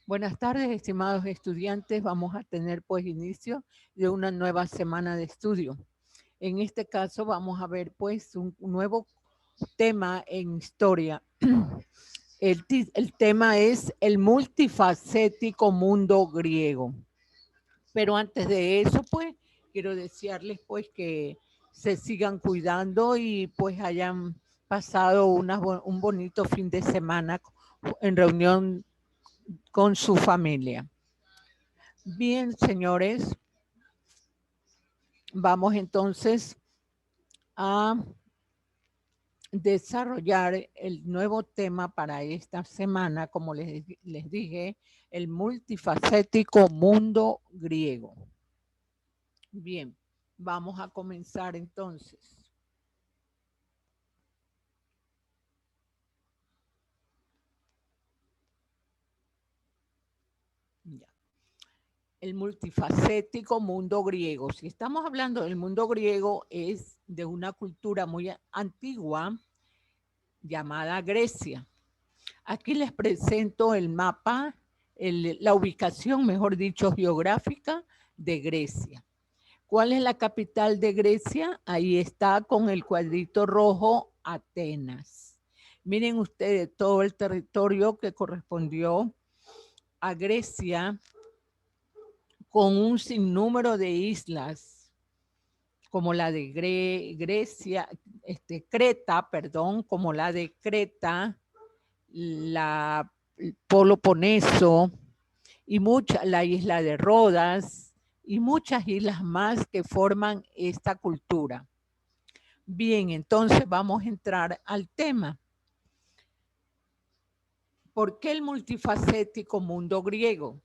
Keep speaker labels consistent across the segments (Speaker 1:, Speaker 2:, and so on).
Speaker 1: Buenas tardes, estimados estudiantes. Vamos a tener pues inicio de una nueva semana de estudio. En este caso vamos a ver pues un nuevo tema en historia. El tema es el multifacético mundo griego. Pero antes de eso pues quiero desearles pues que se sigan cuidando y pues hayan pasado un bonito fin de semana en reunión con su familia. Bien, señores, vamos entonces a desarrollar el nuevo tema para esta semana, como les dije, el multifacético mundo griego. Bien, vamos a comenzar entonces. Ya. El multifacético mundo griego. Si estamos hablando del mundo griego, es de una cultura muy antigua llamada Grecia. Aquí les presento el mapa, la ubicación, mejor dicho, geográfica de Grecia. ¿Cuál es la capital de Grecia? Ahí está con el cuadrito rojo, Atenas. Miren ustedes todo el territorio que correspondió a Grecia con un sinnúmero de islas, como la de Grecia, Creta, perdón, como la de Creta, la Peloponeso y la isla de Rodas y muchas islas más que forman esta cultura. Bien, entonces vamos a entrar al tema. ¿Por qué el multifacético mundo griego?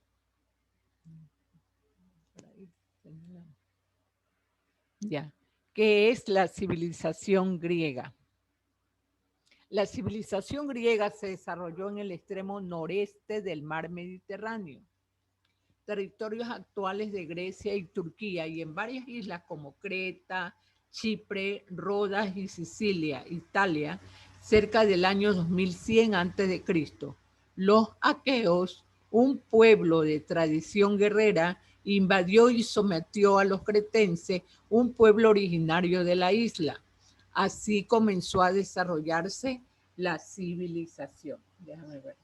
Speaker 1: Ya. ¿Qué es la civilización griega? La civilización griega se desarrolló en el extremo noreste del mar Mediterráneo, territorios actuales de Grecia y Turquía, y en varias islas como Creta, Chipre, Rodas y Sicilia, Italia, cerca del año 2100 a.C. Los aqueos, un pueblo de tradición guerrera, invadió y sometió a los cretenses, un pueblo originario de la isla. Así comenzó a desarrollarse la civilización. Déjame ver.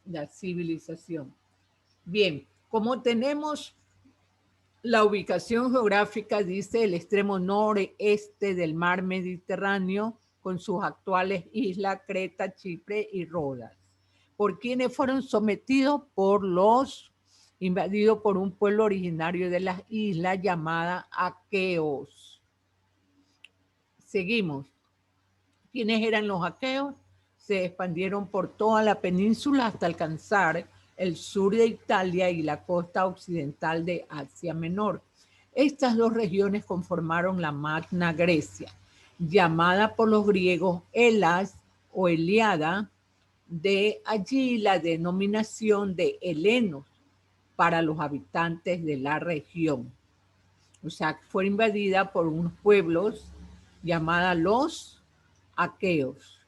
Speaker 1: La civilización. Bien, como tenemos la ubicación geográfica, dice el extremo noreste del mar Mediterráneo, con sus actuales islas Creta, Chipre y Rodas. ¿Por quienes fueron sometidos? Invadidos por un pueblo originario de las islas llamada aqueos. Seguimos. ¿Quiénes eran los aqueos? Se expandieron por toda la península hasta alcanzar el sur de Italia y la costa occidental de Asia Menor. Estas dos regiones conformaron la Magna Grecia, llamada por los griegos Elas o Eliada, de allí la denominación de helenos para los habitantes de la región. O sea, fue invadida por unos pueblos llamados los aqueos.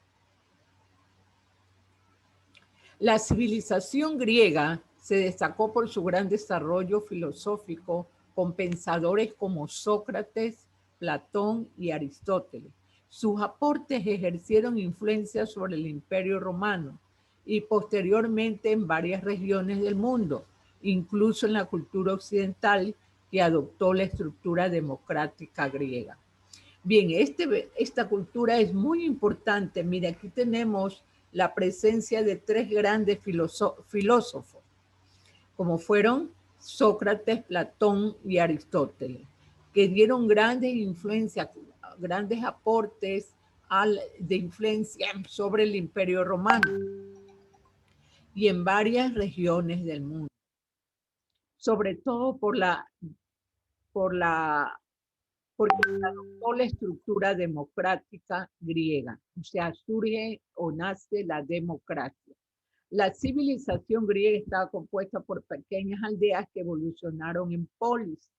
Speaker 1: La civilización griega se destacó por su gran desarrollo filosófico con pensadores como Sócrates, Platón y Aristóteles. Sus aportes ejercieron influencia sobre el Imperio Romano y posteriormente en varias regiones del mundo, incluso en la cultura occidental que adoptó la estructura democrática griega. Bien, esta cultura es muy importante. Mira, aquí tenemos la presencia de tres grandes filósofos, como fueron Sócrates, Platón y Aristóteles, que dieron grandes influencias, grandes aportes de influencia sobre el Imperio Romano y en varias regiones del mundo, sobre todo porque adoptó la estructura democrática griega, o sea, surge o nace la democracia. La civilización griega estaba compuesta por pequeñas aldeas que evolucionaron en polis,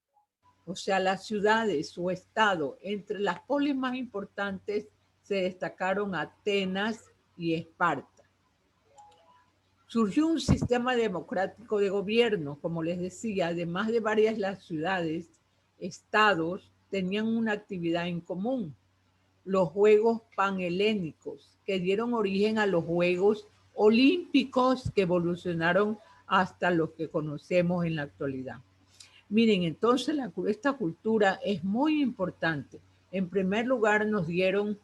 Speaker 1: o sea, las ciudades o estados. Entre las polis más importantes se destacaron Atenas y Esparta. Surgió un sistema democrático de gobierno, como les decía, además de varias las ciudades, estados tenían una actividad en común, los Juegos Panhelénicos, que dieron origen a los Juegos Olímpicos que evolucionaron hasta los que conocemos en la actualidad. Miren, entonces esta cultura es muy importante. En primer lugar, nos dieron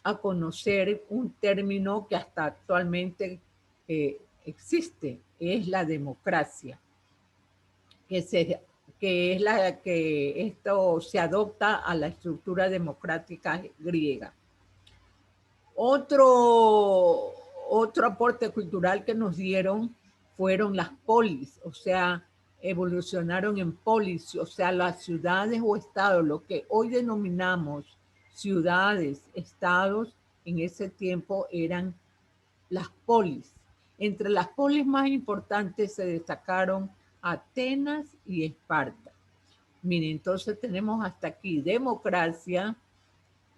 Speaker 1: a conocer un término que hasta actualmente existe, es la democracia, que es la que esto se adopta a la estructura democrática griega. Otro aporte cultural que nos dieron fueron las polis, o sea, evolucionaron en polis, o sea, las ciudades o estados, lo que hoy denominamos ciudades, estados, en ese tiempo eran las polis. Entre las polis más importantes se destacaron Atenas y Esparta. Miren, entonces tenemos hasta aquí democracia,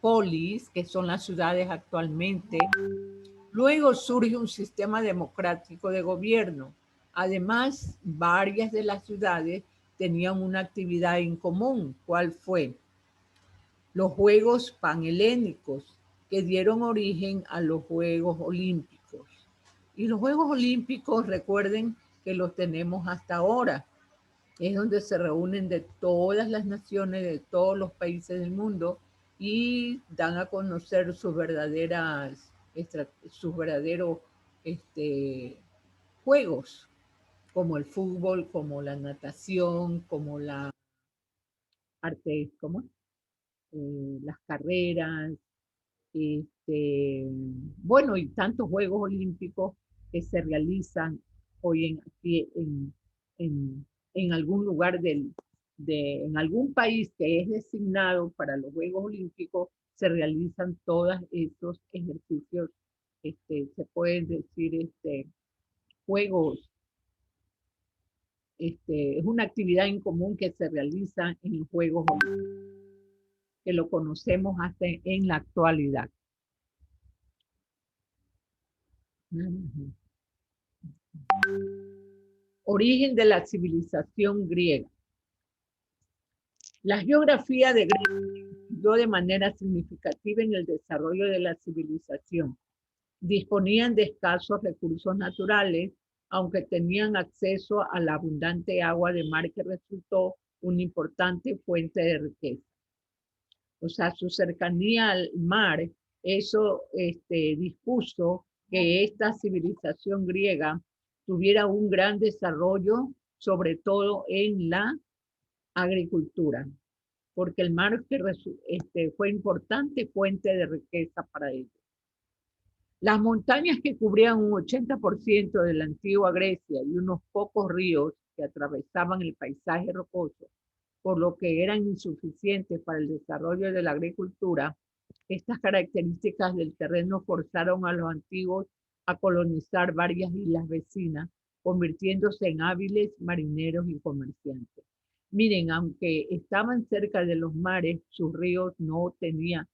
Speaker 1: polis, que son las ciudades actualmente. Luego surge un sistema democrático de gobierno. Además, varias de las ciudades tenían una actividad en común. ¿Cuál fue? Los Juegos Panhelénicos, que dieron origen a los Juegos Olímpicos. Y los Juegos Olímpicos, recuerden que los tenemos hasta ahora. Es donde se reúnen de todas las naciones, de todos los países del mundo y dan a conocer sus verdaderos juegos, como el fútbol, como la natación, como la arte, las carreras, bueno, y tantos Juegos Olímpicos que se realizan hoy aquí en algún lugar en algún país que es designado para los Juegos Olímpicos, se realizan todos esos ejercicios, se pueden decir, juegos, es una actividad en común que se realiza en los Juegos Olímpicos, que lo conocemos hasta en la actualidad. Origen de la civilización griega. La geografía de Grecia influyó de manera significativa en el desarrollo de la civilización. Disponían de escasos recursos naturales, aunque tenían acceso a la abundante agua de mar que resultó una importante fuente de riqueza. O sea, su cercanía al mar, eso dispuso que esta civilización griega tuviera un gran desarrollo, sobre todo en la agricultura, porque el mar fue importante fuente de riqueza para ellos. Las montañas que cubrían un 80% de la antigua Grecia y unos pocos ríos que atravesaban el paisaje rocoso, por lo que eran insuficientes para el desarrollo de la agricultura, estas características del terreno forzaron a los antiguos a colonizar varias islas vecinas, convirtiéndose en hábiles marineros y comerciantes. Miren, aunque estaban cerca de los mares, sus ríos no tenían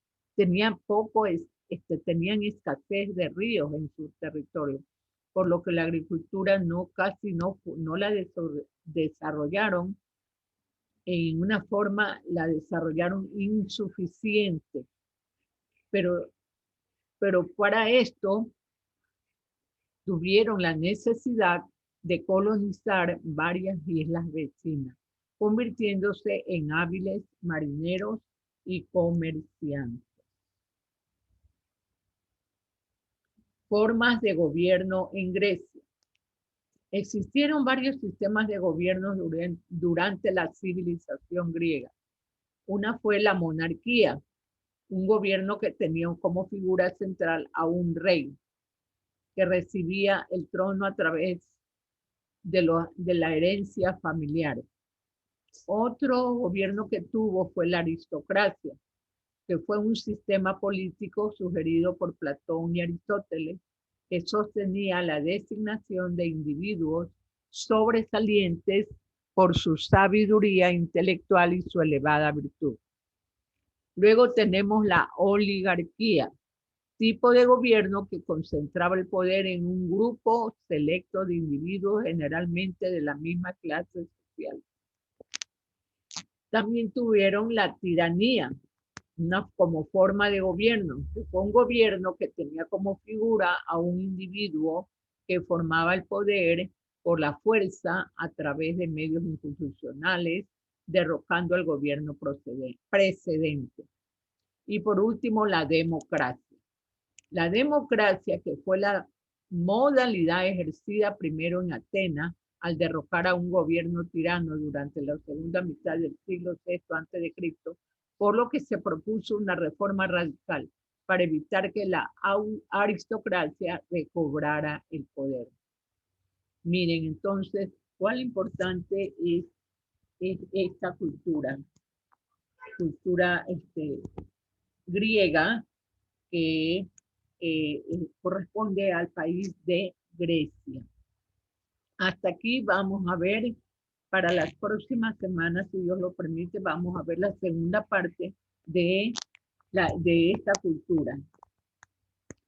Speaker 1: escasez de ríos en su territorio, por lo que la agricultura casi no la desarrollaron en una forma, la desarrollaron insuficiente. Pero para esto tuvieron la necesidad de colonizar varias islas vecinas, convirtiéndose en hábiles marineros y comerciantes. Formas de gobierno en Grecia. Existieron varios sistemas de gobierno durante la civilización griega. Una fue la monarquía, un gobierno que tenía como figura central a un rey que recibía el trono a través de la herencia familiar. Otro gobierno que tuvo fue la aristocracia, que fue un sistema político sugerido por Platón y Aristóteles, que sostenía la designación de individuos sobresalientes por su sabiduría intelectual y su elevada virtud. Luego tenemos la oligarquía, tipo de gobierno que concentraba el poder en un grupo selecto de individuos generalmente de la misma clase social. También tuvieron la tiranía, como forma de gobierno. Fue un gobierno que tenía como figura a un individuo que formaba el poder por la fuerza a través de medios institucionales, derrocando al gobierno precedente. Y por último, la democracia. La democracia, que fue la modalidad ejercida primero en Atenas al derrocar a un gobierno tirano durante la segunda mitad del siglo VI a.C., por lo que se propuso una reforma radical para evitar que la aristocracia recobrara el poder. Miren, entonces, cuán importante es esta cultura griega que corresponde al país de Grecia. Hasta aquí vamos a ver, para las próximas semanas, si Dios lo permite, vamos a ver la segunda parte de esta cultura.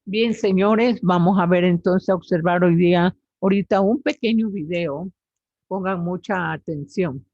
Speaker 1: Bien, señores, vamos a ver entonces, a observar ahorita un pequeño video. Pongan mucha atención.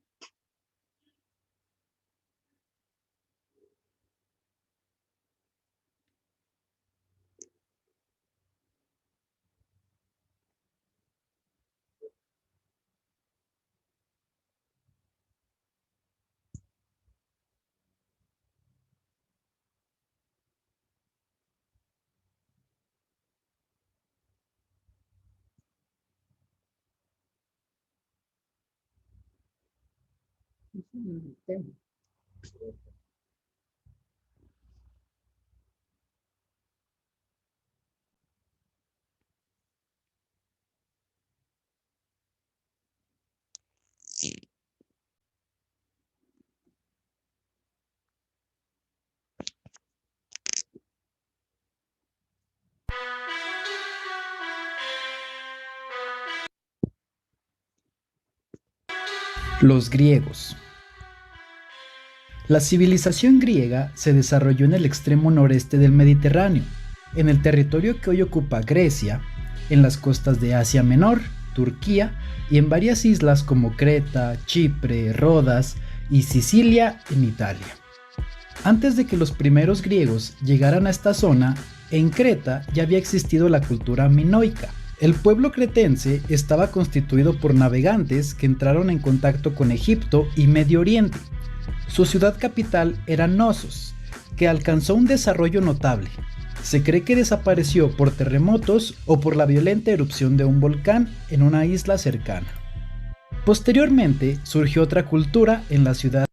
Speaker 2: Los griegos. La civilización griega se desarrolló en el extremo noreste del Mediterráneo, en el territorio que hoy ocupa Grecia, en las costas de Asia Menor, Turquía y en varias islas como Creta, Chipre, Rodas y Sicilia en Italia. Antes de que los primeros griegos llegaran a esta zona, en Creta ya había existido la cultura minoica. El pueblo cretense estaba constituido por navegantes que entraron en contacto con Egipto y Medio Oriente. Su ciudad capital era Knossos, que alcanzó un desarrollo notable. Se cree que desapareció por terremotos o por la violenta erupción de un volcán en una isla cercana. Posteriormente surgió otra cultura en la ciudad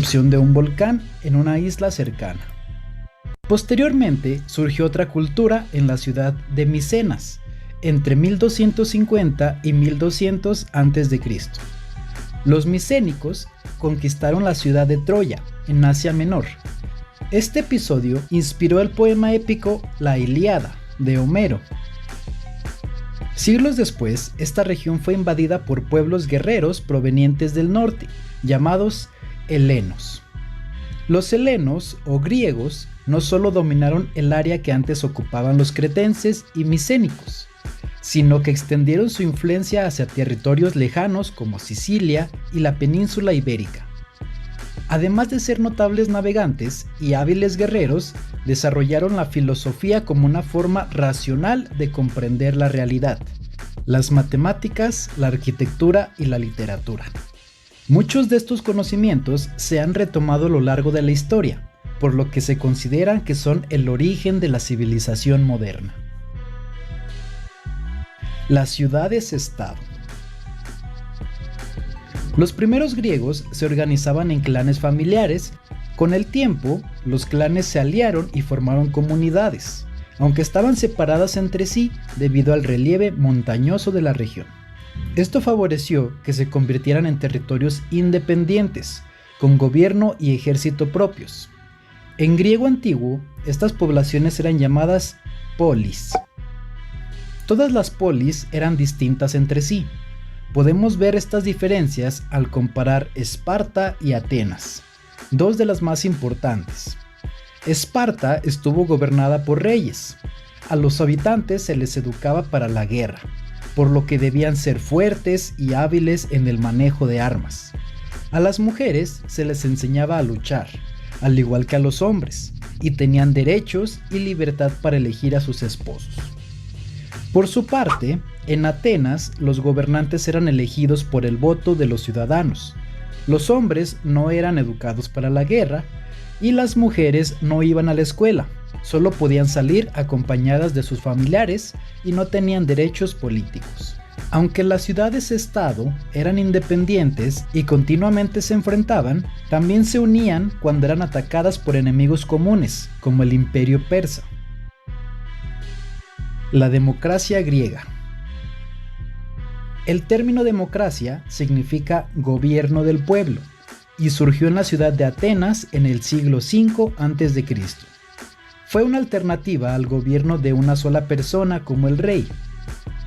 Speaker 2: erupción de un volcán en una isla cercana. Posteriormente surgió otra cultura en la ciudad de Micenas, entre 1250 y 1200 a.C. Los micénicos conquistaron la ciudad de Troya, en Asia Menor. Este episodio inspiró el poema épico La Ilíada, de Homero. Siglos después, esta región fue invadida por pueblos guerreros provenientes del norte, llamados helenos. Los helenos, o griegos, no solo dominaron el área que antes ocupaban los cretenses y micénicos, sino que extendieron su influencia hacia territorios lejanos como Sicilia y la península ibérica. Además de ser notables navegantes y hábiles guerreros, desarrollaron la filosofía como una forma racional de comprender la realidad, las matemáticas, la arquitectura y la literatura. Muchos de estos conocimientos se han retomado a lo largo de la historia, por lo que se consideran que son el origen de la civilización moderna. Las ciudades-estado. Los primeros griegos se organizaban en clanes familiares. Con el tiempo, los clanes se aliaron y formaron comunidades, aunque estaban separadas entre sí debido al relieve montañoso de la región. Esto favoreció que se convirtieran en territorios independientes, con gobierno y ejército propios. En griego antiguo, estas poblaciones eran llamadas polis. Todas las polis eran distintas entre sí. Podemos ver estas diferencias al comparar Esparta y Atenas, dos de las más importantes. Esparta estuvo gobernada por reyes. A los habitantes se les educaba para la guerra, por lo que debían ser fuertes y hábiles en el manejo de armas. A las mujeres se les enseñaba a luchar, al igual que a los hombres, y tenían derechos y libertad para elegir a sus esposos. Por su parte, en Atenas los gobernantes eran elegidos por el voto de los ciudadanos. Los hombres no eran educados para la guerra y las mujeres no iban a la escuela, solo podían salir acompañadas de sus familiares y no tenían derechos políticos. Aunque las ciudades-estado eran independientes y continuamente se enfrentaban, también se unían cuando eran atacadas por enemigos comunes, como el Imperio Persa. La democracia griega. El término democracia significa gobierno del pueblo y surgió en la ciudad de Atenas en el siglo V a.C. Fue una alternativa al gobierno de una sola persona como el rey.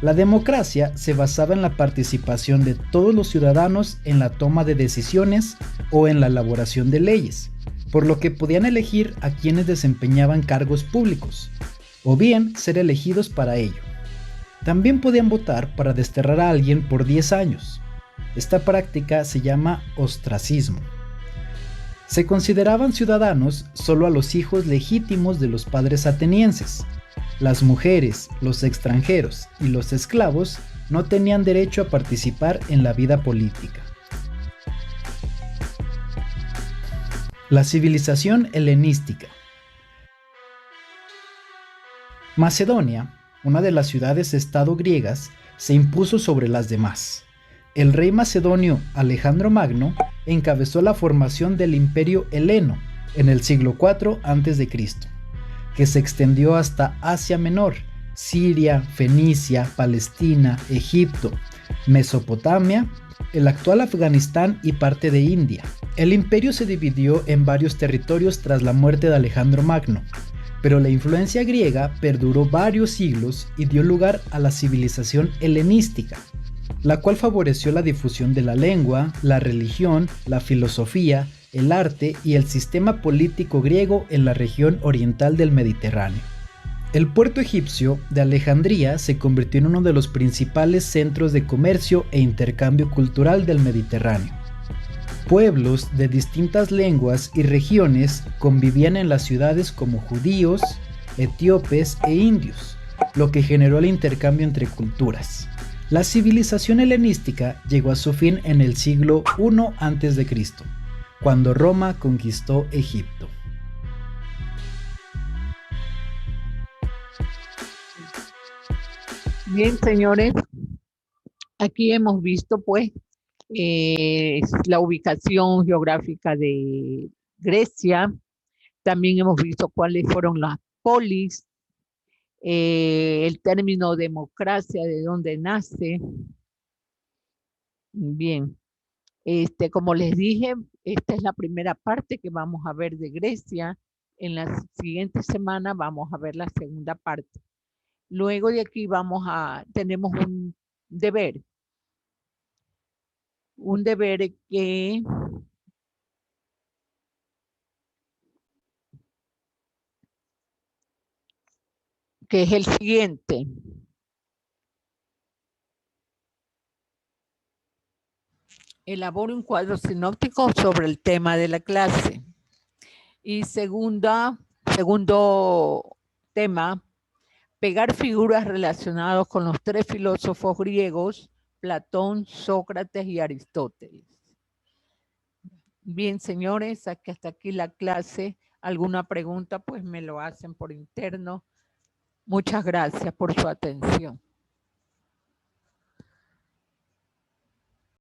Speaker 2: La democracia se basaba en la participación de todos los ciudadanos en la toma de decisiones o en la elaboración de leyes, por lo que podían elegir a quienes desempeñaban cargos públicos, o bien ser elegidos para ello. También podían votar para desterrar a alguien por 10 años. Esta práctica se llama ostracismo. Se consideraban ciudadanos solo a los hijos legítimos de los padres atenienses. Las mujeres, los extranjeros y los esclavos no tenían derecho a participar en la vida política. La civilización helenística. Macedonia, una de las ciudades-estado griegas, se impuso sobre las demás. El rey macedonio Alejandro Magno encabezó la formación del Imperio Heleno en el siglo IV a.C., que se extendió hasta Asia Menor, Siria, Fenicia, Palestina, Egipto, Mesopotamia, el actual Afganistán y parte de India. El imperio se dividió en varios territorios tras la muerte de Alejandro Magno, pero la influencia griega perduró varios siglos y dio lugar a la civilización helenística, la cual favoreció la difusión de la lengua, la religión, la filosofía, el arte y el sistema político griego en la región oriental del Mediterráneo. El puerto egipcio de Alejandría se convirtió en uno de los principales centros de comercio e intercambio cultural del Mediterráneo. Pueblos de distintas lenguas y regiones convivían en las ciudades como judíos, etíopes e indios, lo que generó el intercambio entre culturas. La civilización helenística llegó a su fin en el siglo I a.C., cuando Roma conquistó Egipto.
Speaker 1: Bien, señores, aquí hemos visto pues la ubicación geográfica de Grecia. También hemos visto cuáles fueron las polis, el término democracia, de dónde nace. Bien, como les dije, esta es la primera parte que vamos a ver de Grecia. En la siguiente semana vamos a ver la segunda parte. Luego de aquí tenemos un deber que es el siguiente. Elabore un cuadro sinóptico sobre el tema de la clase. Y segundo tema, pegar figuras relacionadas con los 3 filósofos griegos, Platón, Sócrates y Aristóteles. Bien, señores, hasta aquí la clase. ¿Alguna pregunta? Pues me lo hacen por interno. Muchas gracias por su atención.